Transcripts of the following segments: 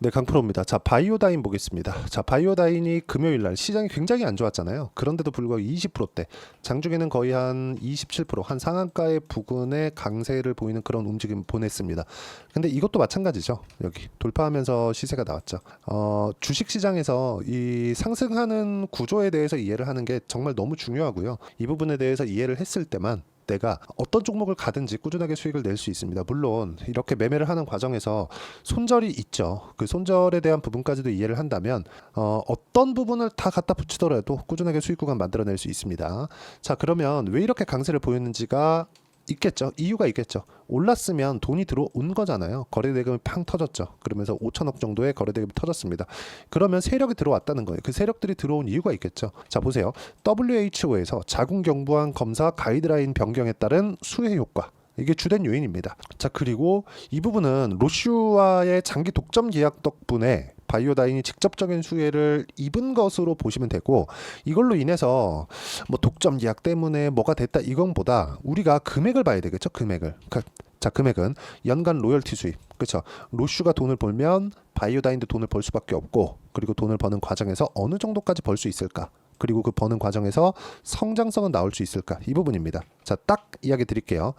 네, 강프로입니다. 자, 바이오다인 보겠습니다. 자, 바이오다인이 금요일날 시장이 굉장히 안 좋았잖아요. 그런데도 불구하고 20%대, 장중에는 거의 한 27%, 한 상한가의 부근에 강세를 보이는 그런 움직임 보냈습니다. 근데 이것도 마찬가지죠. 여기 돌파하면서 시세가 나왔죠. 주식시장에서 이 상승하는 구조에 대해서 이해를 하는 게 정말 너무 중요하고요. 이 부분에 대해서 이해를 했을 때만 내가 어떤 종목을 가든지 꾸준하게 수익을 낼 수 있습니다. 물론 이렇게 매매를 하는 과정에서 손절이 있죠. 그 손절에 대한 부분까지도 이해를 한다면 어떤 부분을 다 갖다 붙이더라도 꾸준하게 수익 구간 만들어낼 수 있습니다. 자, 그러면 왜 이렇게 강세를 보였는지가 있겠죠. 이유가 있겠죠. 올랐으면 돈이 들어온 거잖아요. 거래대금이 팡 터졌죠. 그러면서 5천억 정도의 거래대금이 터졌습니다. 그러면 세력이 들어왔다는 거예요. 그 세력들이 들어온 이유가 있겠죠. 자, 보세요. WHO에서 자궁경부암 검사 가이드라인 변경에 따른 수혜 효과, 이게 주된 요인입니다. 자, 그리고 이 부분은 로슈와의 장기 독점 계약 덕분에 바이오다인이 직접적인 수혜를 입은 것으로 보시면 되고, 이걸로 인해서 뭐 독점 계약 때문에 뭐가 됐다 이건보다 우리가 금액을 봐야 되겠죠. 금액을. 자, 금액은 연간 로열티 수입. 그렇죠. 로슈가 돈을 벌면 바이오다인도 돈을 벌 수밖에 없고, 그리고 돈을 버는 과정에서 어느 정도까지 벌 수 있을까? 그리고 그 버는 과정에서 성장성은 나올 수 있을까? 이 부분입니다. 자, 딱 이야기 드릴게요.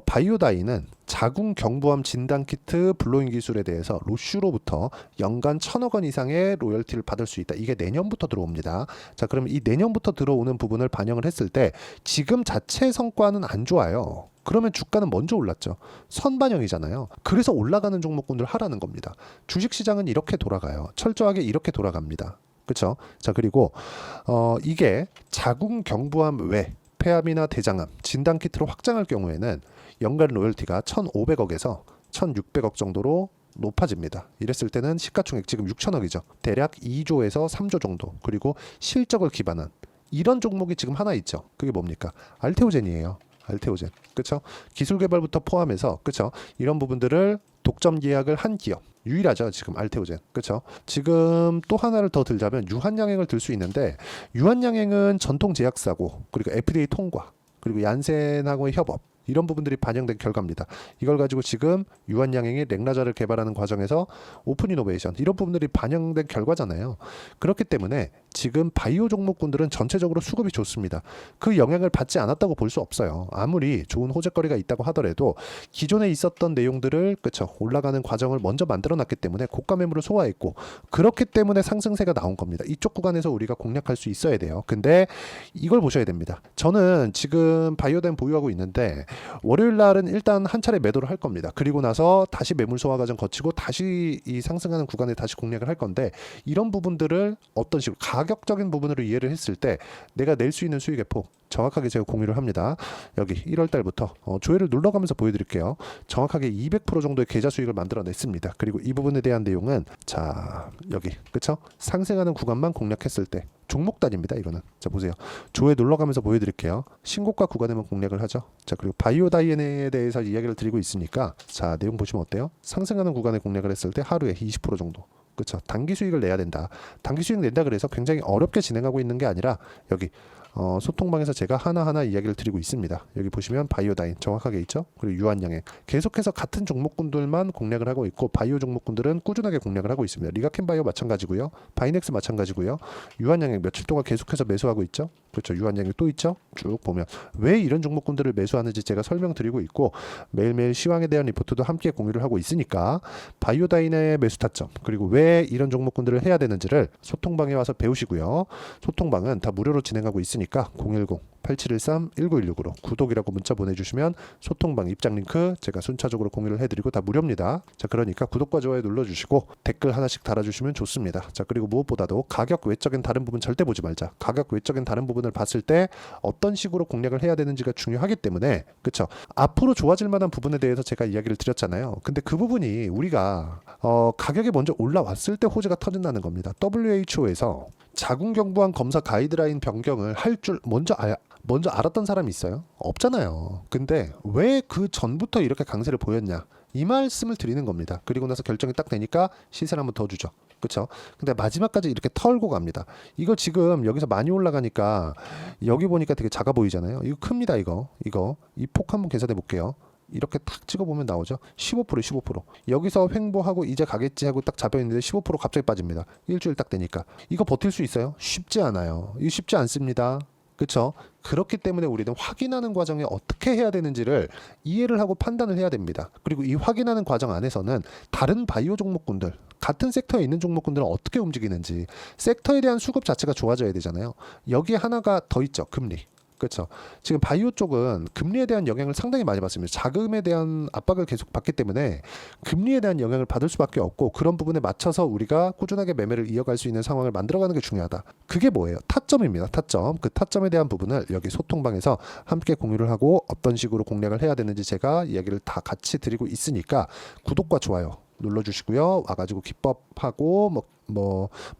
바이오다인은 자궁경부암 진단키트 블로잉 기술에 대해서 로슈로부터 연간 1,000억 원 이상의 로열티를 받을 수 있다. 이게 내년부터 들어옵니다. 자, 그러면 이 내년부터 들어오는 부분을 반영을 했을 때 지금 자체 성과는 안 좋아요. 그러면 주가는 먼저 올랐죠. 선반영이잖아요. 그래서 올라가는 종목군들 하라는 겁니다. 주식시장은 이렇게 돌아가요. 철저하게 이렇게 돌아갑니다. 그렇죠? 자, 그리고 이게 자궁경부암 외 폐암이나 대장암 진단키트로 확장할 경우에는 연간 로열티가 1,500억에서 1,600억 정도로 높아집니다. 이랬을 때는 시가총액 지금 6천억이죠. 대략 2조에서 3조 정도. 그리고 실적을 기반한 이런 종목이 지금 하나 있죠. 그게 뭡니까? 알테오젠이에요. 알테오젠. 그렇죠? 기술 개발부터 포함해서, 그렇죠? 이런 부분들을 독점 계약을 한 기업. 유일하죠. 지금 알테오젠. 그렇죠? 지금 또 하나를 더 들자면 유한양행을 들 수 있는데, 유한양행은 전통 제약사고, 그리고 FDA 통과, 그리고 얀센하고의 협업, 이런 부분들이 반영된 결과입니다. 이걸 가지고 지금 유한양행이 렉라자를 개발하는 과정에서 오픈 이노베이션, 이런 부분들이 반영된 결과잖아요. 그렇기 때문에 지금 바이오 종목군들은 전체적으로 수급이 좋습니다. 그 영향을 받지 않았다고 볼 수 없어요. 아무리 좋은 호재거리가 있다고 하더라도 기존에 있었던 내용들을, 그쵸, 올라가는 과정을 먼저 만들어놨기 때문에 고가 매물을 소화했고, 그렇기 때문에 상승세가 나온 겁니다. 이쪽 구간에서 우리가 공략할 수 있어야 돼요. 근데 이걸 보셔야 됩니다. 저는 지금 바이오다인 보유하고 있는데 월요일 날은 일단 한 차례 매도를 할 겁니다. 그리고 나서 다시 매물 소화 과정 거치고 다시 이 상승하는 구간에 다시 공략을 할 건데, 이런 부분들을 어떤 식으로 가격적인 부분으로 이해를 했을 때 내가 낼 수 있는 수익의 폭 정확하게 제가 공유를 합니다. 여기 1월 달부터 조회를 눌러가면서 보여드릴게요. 정확하게 200% 정도의 계좌 수익을 만들어냈습니다. 그리고 이 부분에 대한 내용은, 자, 여기, 그쵸? 상승하는 구간만 공략했을 때 종목 단위입니다. 이거는. 자, 보세요. 조회 눌러가면서 보여드릴게요. 신고가 구간에만 공략을 하죠. 자, 그리고 바이오다이엔에 대해서 이야기를 드리고 있으니까, 자, 내용 보시면 어때요? 상승하는 구간에 공략을 했을 때 하루에 20% 정도. 그렇죠. 단기 수익을 내야 된다. 단기 수익 낸다 그래서 굉장히 어렵게 진행하고 있는 게 아니라, 여기 소통방에서 제가 하나하나 이야기를 드리고 있습니다. 여기 보시면 바이오다인 정확하게 있죠. 그리고 유한양행 계속해서 같은 종목군들만 공략을 하고 있고, 바이오 종목군들은 꾸준하게 공략을 하고 있습니다. 리가켄바이오 마찬가지고요. 바이넥스 마찬가지고요. 유한양행 며칠 동안 계속해서 매수하고 있죠. 그렇죠. 유한양행 또 있죠. 쭉 보면 왜 이런 종목군들을 매수하는지 제가 설명드리고 있고, 매일매일 시황에 대한 리포트도 함께 공유를 하고 있으니까 바이오다인의 매수 타점, 그리고 왜 이런 종목군들을 해야 되는지를 소통방에 와서 배우시고요. 소통방은 다 무료로 진행하고 있으니까 010-8713-1916으로 구독이라고 문자 보내주시면 소통방 입장 링크 제가 순차적으로 공유를 해드리고 다 무료입니다. 자, 그러니까 구독과 좋아요 눌러주시고 댓글 하나씩 달아주시면 좋습니다. 자, 그리고 무엇보다도 가격 외적인 다른 부분 절대 보지 말자. 가격 외적인 다른 부분을 봤을 때 어떤 식으로 공략을 해야 되는지가 중요하기 때문에, 그쵸, 앞으로 좋아질 만한 부분에 대해서 제가 이야기를 드렸잖아요. 근데 그 부분이 우리가 가격이 먼저 올라왔을 때 호재가 터진다는 겁니다. WHO에서 자궁경부암 검사 가이드라인 변경을 할 줄 먼저 알았던 사람이 있어요? 없잖아요. 근데 왜 그 전부터 이렇게 강세를 보였냐, 이 말씀을 드리는 겁니다. 그리고 나서 결정이 딱 되니까 시세를 한번 더 주죠. 그쵸? 근데 마지막까지 이렇게 털고 갑니다. 이거 지금 여기서 많이 올라가니까 여기 보니까 되게 작아 보이잖아요. 이거 큽니다. 이거 이 폭 한번 계산해 볼게요. 이렇게 탁 찍어보면 나오죠. 15%, 15%. 여기서 횡보하고 이제 가겠지 하고 딱 잡혀있는데 15% 갑자기 빠집니다. 일주일 딱 되니까. 이거 버틸 수 있어요? 쉽지 않아요. 이거 쉽지 않습니다. 그렇죠? 그렇기 때문에 우리는 확인하는 과정에 어떻게 해야 되는지를 이해를 하고 판단을 해야 됩니다. 그리고 이 확인하는 과정 안에서는 다른 바이오 종목군들, 같은 섹터에 있는 종목군들은 어떻게 움직이는지, 섹터에 대한 수급 자체가 좋아져야 되잖아요. 여기에 하나가 더 있죠. 금리. 그렇죠. 지금 바이오 쪽은 금리에 대한 영향을 상당히 많이 받습니다. 자금에 대한 압박을 계속 받기 때문에 금리에 대한 영향을 받을 수밖에 없고, 그런 부분에 맞춰서 우리가 꾸준하게 매매를 이어갈 수 있는 상황을 만들어가는 게 중요하다. 그게 뭐예요? 타점입니다. 타점. 그 타점에 대한 부분을 여기 소통방에서 함께 공유를 하고 어떤 식으로 공략을 해야 되는지 제가 이야기를 다 같이 드리고 있으니까 구독과 좋아요 눌러주시고요. 와가지고 기법하고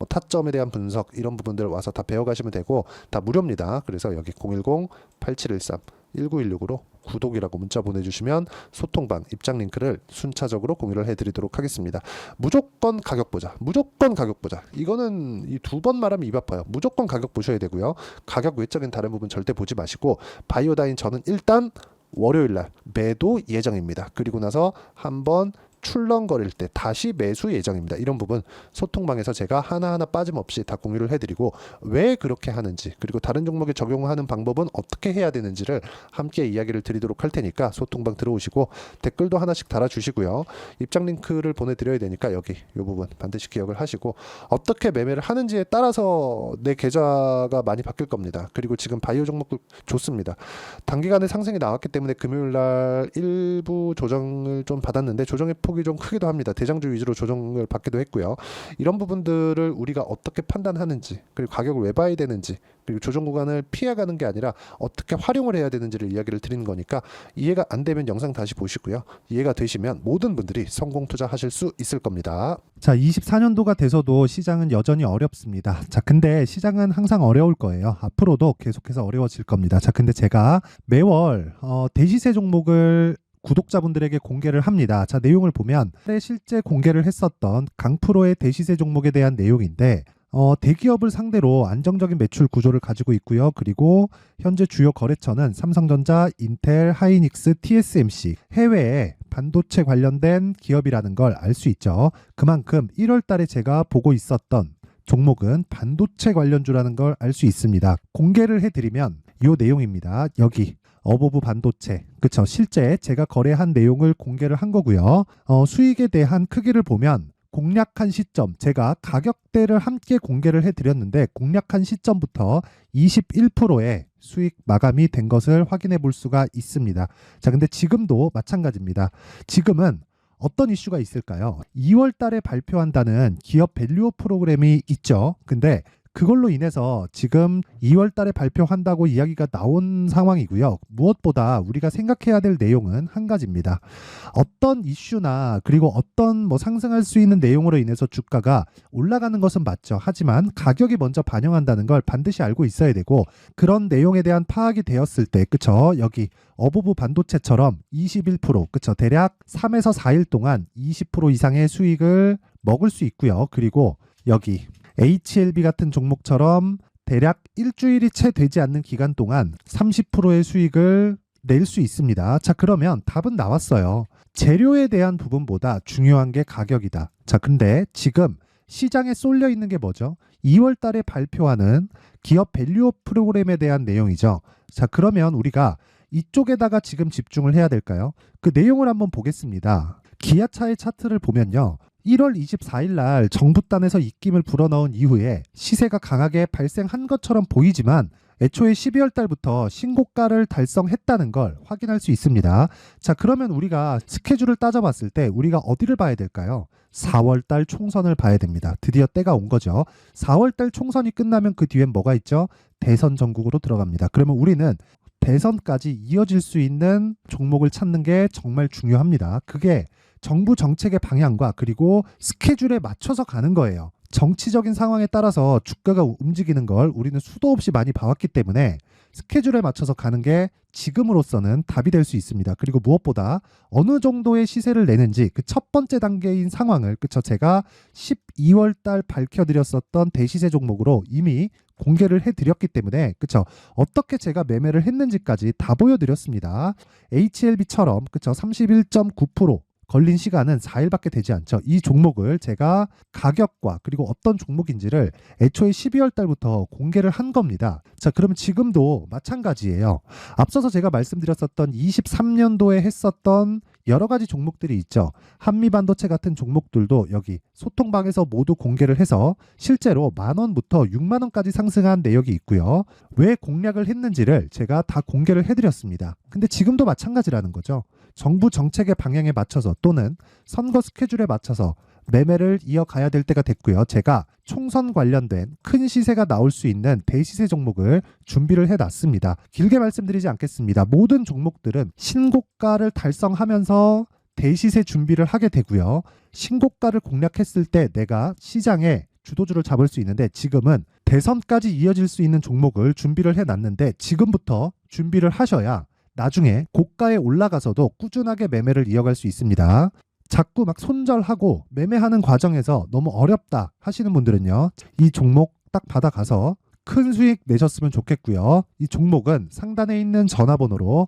타점에 대한 분석 이런 부분들 와서 다 배워가시면 되고, 다 무료입니다. 그래서 여기 010-8713-1916으로 구독이라고 문자 보내주시면 소통방 입장 링크를 순차적으로 공유를 해드리도록 하겠습니다. 무조건 가격 보자. 무조건 가격 보자. 이거는 이 두 번 말하면 입 아파요. 무조건 가격 보셔야 되고요. 가격 외적인 다른 부분 절대 보지 마시고, 바이오다인 저는 일단 월요일날 매도 예정입니다. 그리고 나서 한번 출렁거릴 때 다시 매수 예정입니다. 이런 부분 소통방에서 제가 하나하나 빠짐없이 다 공유를 해드리고, 왜 그렇게 하는지, 그리고 다른 종목에 적용하는 방법은 어떻게 해야 되는지를 함께 이야기를 드리도록 할 테니까 소통방 들어오시고 댓글도 하나씩 달아주시고요. 입장 링크를 보내드려야 되니까 여기 이 부분 반드시 기억을 하시고, 어떻게 매매를 하는지에 따라서 내 계좌가 많이 바뀔 겁니다. 그리고 지금 바이오 종목도 좋습니다. 단기간에 상승이 나왔기 때문에 금요일날 일부 조정을 좀 받았는데, 조정의 폭이 좀 크기도 합니다. 대장주 위주로 조정을 받기도 했고요. 이런 부분들을 우리가 어떻게 판단하는지, 그리고 가격을 왜 봐야 되는지, 그리고 조정 구간을 피해가는 게 아니라 어떻게 활용을 해야 되는지를 이야기를 드리는 거니까, 이해가 안 되면 영상 다시 보시고요. 이해가 되시면 모든 분들이 성공 투자하실 수 있을 겁니다. 자, 24년도가 돼서도 시장은 여전히 어렵습니다. 자, 근데 시장은 항상 어려울 거예요. 앞으로도 계속해서 어려워질 겁니다. 자, 근데 제가 매월 대시세 종목을 구독자분들에게 공개를 합니다. 자, 내용을 보면 실제 공개를 했었던 강프로의 대시세 종목에 대한 내용인데, 대기업을 상대로 안정적인 매출 구조를 가지고 있고요. 그리고 현재 주요 거래처는 삼성전자, 인텔, 하이닉스, TSMC, 해외에 반도체 관련된 기업이라는 걸 알 수 있죠. 그만큼 1월 달에 제가 보고 있었던 종목은 반도체 관련주라는 걸 알 수 있습니다. 공개를 해드리면 이 내용입니다. 여기 어보브 반도체, 그쵸? 실제 제가 거래한 내용을 공개를 한 거고요. 수익에 대한 크기를 보면 공략한 시점, 제가 가격대를 함께 공개를 해드렸는데, 공략한 시점부터 21%의 수익 마감이 된 것을 확인해 볼 수가 있습니다. 자, 근데 지금도 마찬가지입니다. 지금은 어떤 이슈가 있을까요? 2월 달에 발표한다는 기업 밸류업 프로그램이 있죠. 근데 그걸로 인해서 지금 2월 달에 발표한다고 이야기가 나온 상황이고요. 무엇보다 우리가 생각해야 될 내용은 한 가지입니다. 어떤 이슈나 그리고 어떤 상승할 수 있는 내용으로 인해서 주가가 올라가는 것은 맞죠. 하지만 가격이 먼저 반영한다는 걸 반드시 알고 있어야 되고, 그런 내용에 대한 파악이 되었을 때, 그쵸? 여기 어보브 반도체처럼 21%, 그쵸? 대략 3에서 4일 동안 20% 이상의 수익을 먹을 수 있고요. 그리고 여기 HLB 같은 종목처럼 대략 일주일이 채 되지 않는 기간 동안 30%의 수익을 낼 수 있습니다. 자, 그러면 답은 나왔어요. 재료에 대한 부분보다 중요한 게 가격이다. 자, 근데 지금 시장에 쏠려 있는 게 뭐죠? 2월 달에 발표하는 기업 밸류업 프로그램에 대한 내용이죠. 자, 그러면 우리가 이쪽에다가 지금 집중을 해야 될까요? 그 내용을 한번 보겠습니다. 기아차의 차트를 보면요. 1월 24일 날 정부단에서 입김을 불어넣은 이후에 시세가 강하게 발생한 것처럼 보이지만, 애초에 12월 달부터 신고가를 달성했다는 걸 확인할 수 있습니다. 자, 그러면 우리가 스케줄을 따져봤을 때 우리가 어디를 봐야 될까요? 4월 달 총선을 봐야 됩니다. 드디어 때가 온 거죠. 4월 달 총선이 끝나면 그 뒤엔 뭐가 있죠? 대선 전국으로 들어갑니다. 그러면 우리는 대선까지 이어질 수 있는 종목을 찾는 게 정말 중요합니다. 그게 정부 정책의 방향과 그리고 스케줄에 맞춰서 가는 거예요. 정치적인 상황에 따라서 주가가 움직이는 걸 우리는 수도 없이 많이 봐왔기 때문에 스케줄에 맞춰서 가는 게 지금으로서는 답이 될 수 있습니다. 그리고 무엇보다 어느 정도의 시세를 내는지 그 첫 번째 단계인 상황을, 그쵸? 제가 12월 달 밝혀드렸었던 대시세 종목으로 이미 공개를 해드렸기 때문에 그쵸? 어떻게 제가 매매를 했는지까지 다 보여드렸습니다. HLB처럼 그쵸? 31.9% 걸린 시간은 4일밖에 되지 않죠. 이 종목을 제가 가격과 그리고 어떤 종목인지를 애초에 12월 달부터 공개를 한 겁니다. 자, 그러면 지금도 마찬가지예요. 앞서서 제가 말씀드렸었던 23년도에 했었던 여러 가지 종목들이 있죠. 한미반도체 같은 종목들도 여기 소통방에서 모두 공개를 해서 실제로 10,000원부터 60,000원까지 상승한 내역이 있고요. 왜 공략을 했는지를 제가 다 공개를 해드렸습니다. 근데 지금도 마찬가지라는 거죠. 정부 정책의 방향에 맞춰서 또는 선거 스케줄에 맞춰서 매매를 이어가야 될 때가 됐고요. 제가 총선 관련된 큰 시세가 나올 수 있는 대시세 종목을 준비를 해놨습니다. 길게 말씀드리지 않겠습니다. 모든 종목들은 신고가를 달성하면서 대시세 준비를 하게 되고요. 신고가를 공략했을 때 내가 시장에 주도주를 잡을 수 있는데 지금은 대선까지 이어질 수 있는 종목을 준비를 해놨는데 지금부터 준비를 하셔야 나중에 고가에 올라가서도 꾸준하게 매매를 이어갈 수 있습니다. 자꾸 막 손절하고 매매하는 과정에서 너무 어렵다 하시는 분들은요. 이 종목 딱 받아가서 큰 수익 내셨으면 좋겠고요. 이 종목은 상단에 있는 전화번호로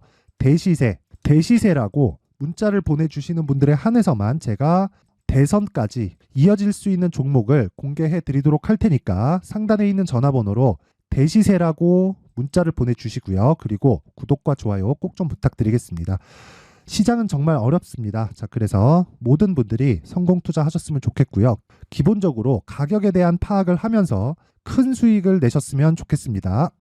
대시세라고 문자를 보내주시는 분들에 한해서만 제가 대선까지 이어질 수 있는 종목을 공개해 드리도록 할 테니까 상단에 있는 전화번호로 대시세라고 문자를 보내주시고요. 그리고 구독과 좋아요 꼭 좀 부탁드리겠습니다. 시장은 정말 어렵습니다. 자, 그래서 모든 분들이 성공 투자하셨으면 좋겠고요. 기본적으로 가격에 대한 파악을 하면서 큰 수익을 내셨으면 좋겠습니다.